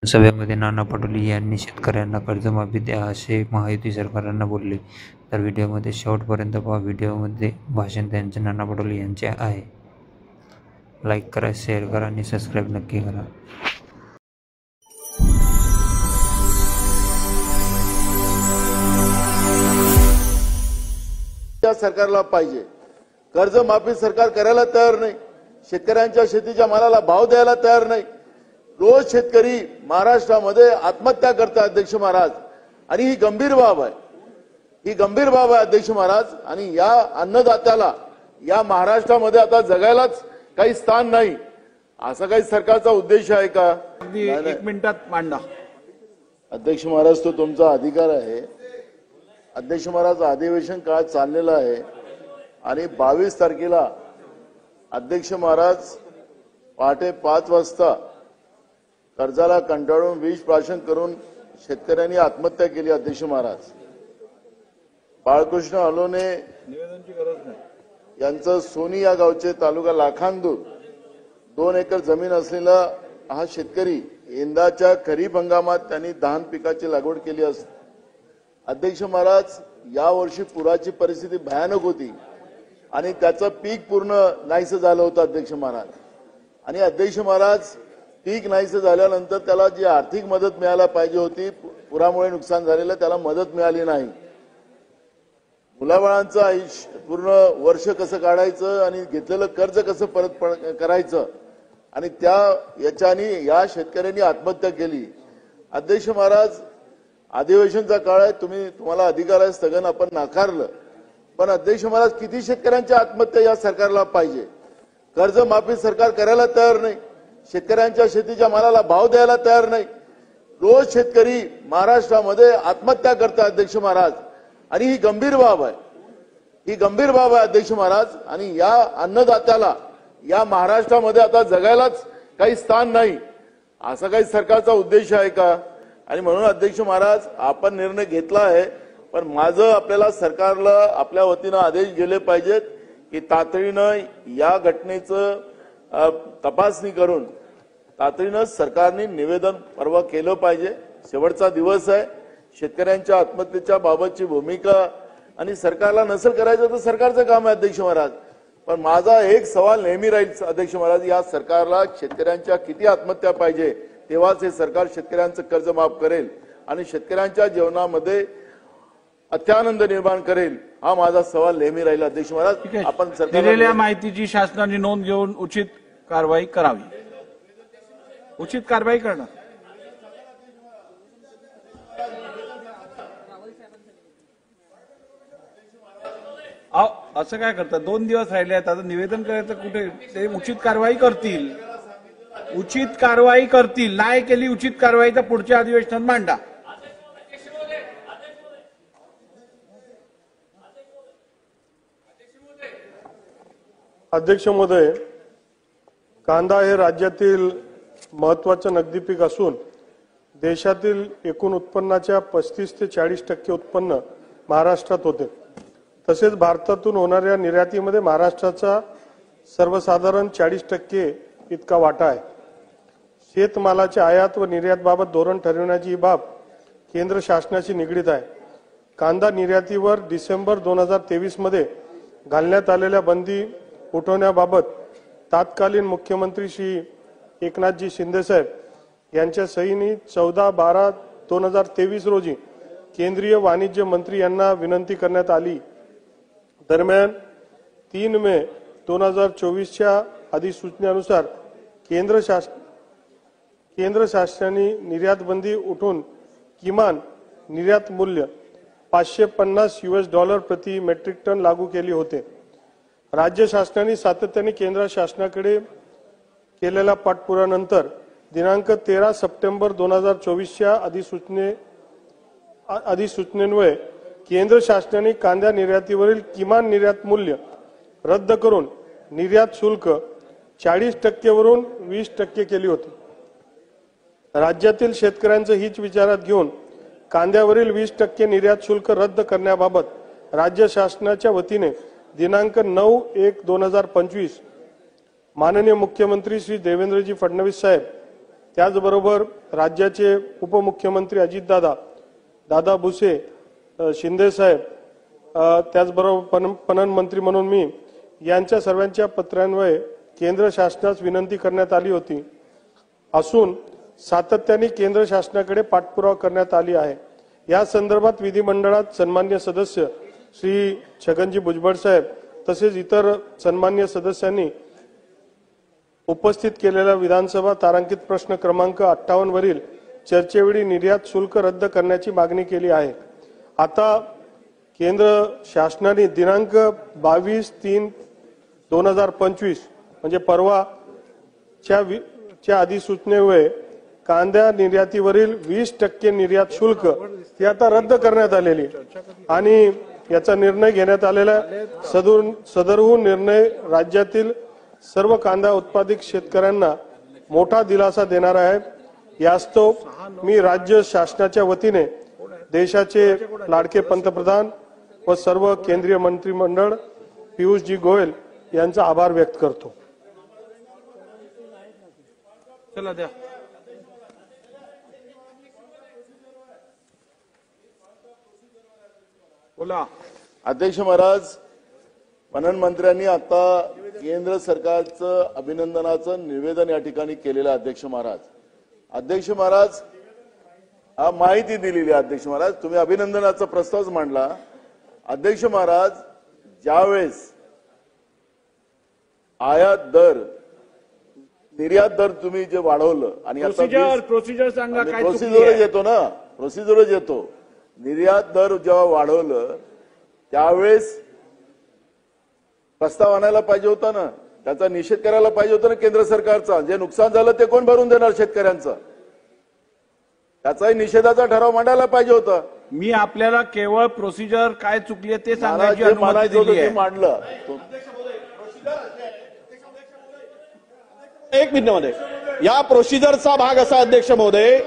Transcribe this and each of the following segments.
सभेमध्ये नाना पटोले यांनी शेतकऱ्यांना कर्जमाफी द्या असे महायुती सरकारांना बोलले. तर व्हिडिओमध्ये शेवटपर्यंत पहा. व्हिडिओमध्ये भाषण त्यांचे नाना पटोले यांचे आहे. लाईक करा, शेअर करा आणि सबस्क्राईब नक्की करा. सरकारला पाहिजे. कर्जमाफी सरकार करायला तयार नाही. शेतकऱ्यांच्या शेतीच्या मालाला भाव द्यायला तयार नाही. रोज शेतकरी महाराष्ट्रामध्ये आत्महत्या करतात अध्यक्ष महाराज, आणि ही गंभीर बाब आहे. ही गंभीर बाब आहे अध्यक्ष महाराज. आणि या अन्नदात्याला या महाराष्ट्रामध्ये आता जगायलाच काही स्थान नाही, असा काही सरकारचा उद्देश आहे का? एक मिनिटात मांडा. अध्यक्ष महाराज, तो तुमचा अधिकार आहे. अध्यक्ष महाराज, अधिवेशन काळ चाललेला आहे आणि 22 तारखेला अध्यक्ष महाराज पहाटे 5 वाजता कर्जाला कंटाळून विष प्राशन करून शेतकऱ्यांनी आत्महत्या केली. अध्यक्ष महाराज, बाळकृष्ण अलोने निवेदनाची गरज नाही यांचं सोनी या गावचे तालुका लाखांदूर 2 एकर जमीन असलेला हा शेतकरी यंदाच्या खरीप हंगामात त्यांनी धान पिकाची लागवड केली असते. अध्यक्ष महाराज, यावर्षी पुराची परिस्थिती भयानक होती आणि त्याचं पीक पूर्ण नाहीसं झालं होतं अध्यक्ष महाराज. आणि अध्यक्ष महाराज, पीक नाहीसं झाल्यानंतर त्याला जी आर्थिक मदत मिळायला पाहिजे होती, पुरामुळे नुकसान झालेलं, त्याला मदत मिळाली नाही. मुलाबाळांचं आयुष्य पूर्ण वर्ष कसं काढायचं आणि घेतलेलं कर्ज कसं परत करायचं, आणि याच्याने या शेतकऱ्यांनी आत्महत्या केली. अध्यक्ष महाराज, अधिवेशनचा काळ आहे, तुम्हाला अधिकार आहे, स्थगन आपण नाकारलं. पण अध्यक्ष महाराज, किती शेतकऱ्यांच्या आत्महत्या या सरकारला पाहिजे. कर्जमाफी सरकार करायला तयार नाही. शेतकऱ्यांच्या शेतीच्या मालाला भाव द्यायला तयार नाही. रोज शेतकरी महाराष्ट्रामध्ये आत्महत्या करतात अध्यक्ष महाराज, आणि ही गंभीर बाब आहे. ही गंभीर बाब आहे अध्यक्ष महाराज. आणि या अन्नदात्याला या महाराष्ट्रामध्ये आता जगायलाच काही स्थान नाही, असा काही सरकारचा उद्देश आहे का? आणि म्हणून अध्यक्ष महाराज, आपण निर्णय घेतला आहे, पण माझं आपल्याला सरकारला आपल्या वतीनं आदेश गेले पाहिजेत की तातडीनं या घटनेचं तपासणी करून तातडीनं सरकारने निवेदन परवा केलं पाहिजे. शेवटचा दिवस आहे. शेतकऱ्यांच्या आत्महत्येच्या बाबतची भूमिका आणि सरकारला नसेल करायचं तर सरकारचं काम आहे अध्यक्ष महाराज. पण माझा एक सवाल नेहमी राहील अध्यक्ष महाराज, या सरकारला शेतकऱ्यांच्या किती आत्महत्या पाहिजे, तेव्हाच हे सरकार शेतकऱ्यांचं कर्ज माफ करेल आणि शेतकऱ्यांच्या जीवनामध्ये अत्यानंद निर्माण करेल. हा माझा सवाल नेहमी राहील अध्यक्ष महाराज. आपण दिलेल्या माहितीची शासनाने नोंद घेऊन उचित कारवाई करावी. उचित कारवाई करणार. असं काय करतात? 2 दिवस राहिले आहेत, आता निवेदन करायचं कुठे? ते उचित कारवाई करतील. उचित कारवाई करतील. नाही केली उचित कारवाई तर पुढच्या अधिवेशनात मांडा. अध्यक्ष महोदय, कांदा हे राज्यातील महत्त्वाचं नगदी पीक असून देशातील एकूण उत्पन्नाच्या 35 ते 40% उत्पन्न महाराष्ट्रात होते. तसेच भारतातून होणाऱ्या निर्यातीमध्ये महाराष्ट्राचा सर्वसाधारण 40% इतका वाटा आहे. शेतमालाच्या आयात व निर्यातबाबत धोरण ठरविण्याची ही बाब केंद्र शासनाशी निगडीत आहे. कांदा निर्यातीवर डिसेंबर 2023 मध्ये घालण्यात आलेल्या बंदी उठवण्याबाबत तत्कालीन मुख्यमंत्री श्री एकनाथजी शिंदेसाहेब यांच्या सहीने 14/12/2023 रोजी केंद्रीय वाणिज्य मंत्री यांना विनंती करण्यात आली. दरम्यान 3 मे 2024च्या अधिसूचनेनुसार केंद्र शासनाने निर्यात बंदी उठवून किमान निर्यात मूल्य $550 प्रति मेट्रिक टन लागू केले होते. राज्य शासनाने सातत्याने केंद्र शासनाकडे केलेल्या पाठपुराव्यानंतर दिनांक 13 सप्टेंबर 2024च्या अधिसूचनेन्वये केंद्र शासनाने कांदा निर्यातीवरील किमान निर्यात मूल्य रद्द करून निर्यात शुल्क 40% वरून 20% केली होती. राज्यातील शेतकऱ्यांचं हित विचारात घेऊन कांद्यावरील 20% निर्यात शुल्क रद्द करण्याबाबत राज्य शासनाच्या वतीने दिनांक 9/1/2025 माननीय मुख्यमंत्री श्री देवेंद्रजी फडणवीस साहेब त्याचबरोबर राज्याचे उपमुख्यमंत्री अजितदादा, दादा भुसे, शिंदेसाहेब, त्याचबरोबर पणन मंत्री म्हणून मी, यांच्या सर्वांच्या पत्रान्वये केंद्र शासनास विनंती करण्यात आली होती असून सातत्याने केंद्र शासनाकडे पाठपुरावा करण्यात आली आहे। या संदर्भात विधिमंडळात सन्मान्य सदस्य श्री छगनजी भुजबळ साहेब तसेच इतर सन्मान्य सदस्यांनी उपस्थित केलेला विधानसभा तारांकित प्रश्न क्रमांक 58 वरील चर्चेवेळी निर्यात शुल्क रद्द करण्याची मागणी केली आहे। आता केंद्र शासनाने दिनांक 22/3/2025 म्हणजे परवाच्या अधिसूचनेमुळे कांदा निर्यातीवरील 20% निर्यात शुल्क हे आता रद्द करण्यात आलेली आणि याचा निर्णय घेण्यात आलेला सदरहून निर्णय राज्यातील सर्व कांदा उत्पादक शेतकऱ्यांना मोठा दिलासा देणार आहे। यास्तव मी राज्य शासनाच्या वतीने देशाचे लाडके पंतप्रधान व सर्व केंद्रीय मंत्रिमंडळ पीयूषजी गोयल यांचा आभार व्यक्त करतो। चला द्या। बोला। अध्यक्ष महाराज, पणन मंत्र्यांनी आता केंद्र सरकारचं अभिनंदनाचं निवेदन या ठिकाणी केलेलं अध्यक्ष महाराज। अध्यक्ष महाराज, माहिती दिलेली अध्यक्ष महाराज, तुम्ही अभिनंदनाचा प्रस्तावच मांडला। अध्यक्ष महाराज, ज्यावेळेस आयात दर निर्यात दर तुम्ही जे वाढवलं आणि प्रोसिजर सांगा, काय प्रोसिजरच येतो ना, प्रोसिजरच येतो। निर्यात दर जेव्हा वाढवलं त्यावेळेस प्रस्ताव आणायला पाहिजे होता ना, त्याचा निषेध करायला पाहिजे होता ना केंद्र सरकारचा। जे नुकसान झालं ते कोण भरून देणार शेतकऱ्यांचं? त्याचाही निषेधाचा ठराव मांडायला पाहिजे होता। मी आपल्याला केवळ प्रोसिजर काय चुकली ते सांगायची अनुमती दिली आहे। मांडलं एक मिनिटमध्ये या प्रोसिजरचा भाग असा अध्यक्ष महोदय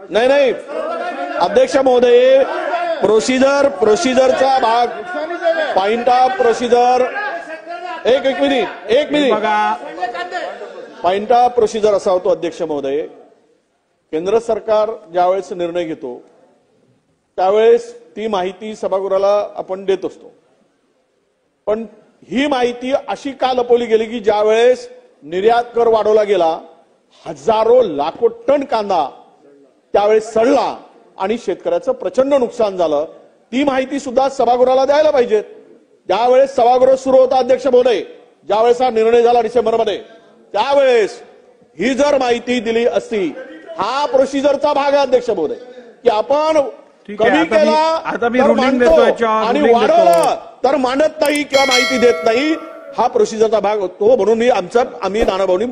नाही अध्यक्ष महोदय, प्रोसिजरचा भाग पॉइंट ऑफ प्रोसिजर एक मिनिट बघा, पॉइंट ऑफ प्रोसिजर असा होतो अध्यक्ष महोदय, केंद्र सरकार ज्यावेळेस निर्णय घेतो त्यावेळेस ती माहिती सभागृहाला आपण देत असतो, पण ही माहिती अशी का लपवली गेली की ज्यावेळेस निर्यात कर वाढवला गेला, हजारो लाखो टन कांदा त्यावेळेस सडला आणि शेतकऱ्याचं प्रचंड नुकसान झालं। ती माहिती सुद्धा सभागृहाला द्यायला पाहिजे। ज्यावेळेस सभागृह सुरू होता अध्यक्ष महोदय, ज्यावेळेस हा निर्णय झाला डिसेंबरमध्ये, त्यावेळेस ही जर माहिती दिली असती, हा प्रोसिजरचा भाग आहे अध्यक्ष महोदय, की आपण कमी केला तर मांडतो आणि वाढवलं तर मांडत नाही किंवा माहिती देत नाही, हा प्रोसिजरचा भाग होतो। म्हणून आम्ही नानाभाऊंनी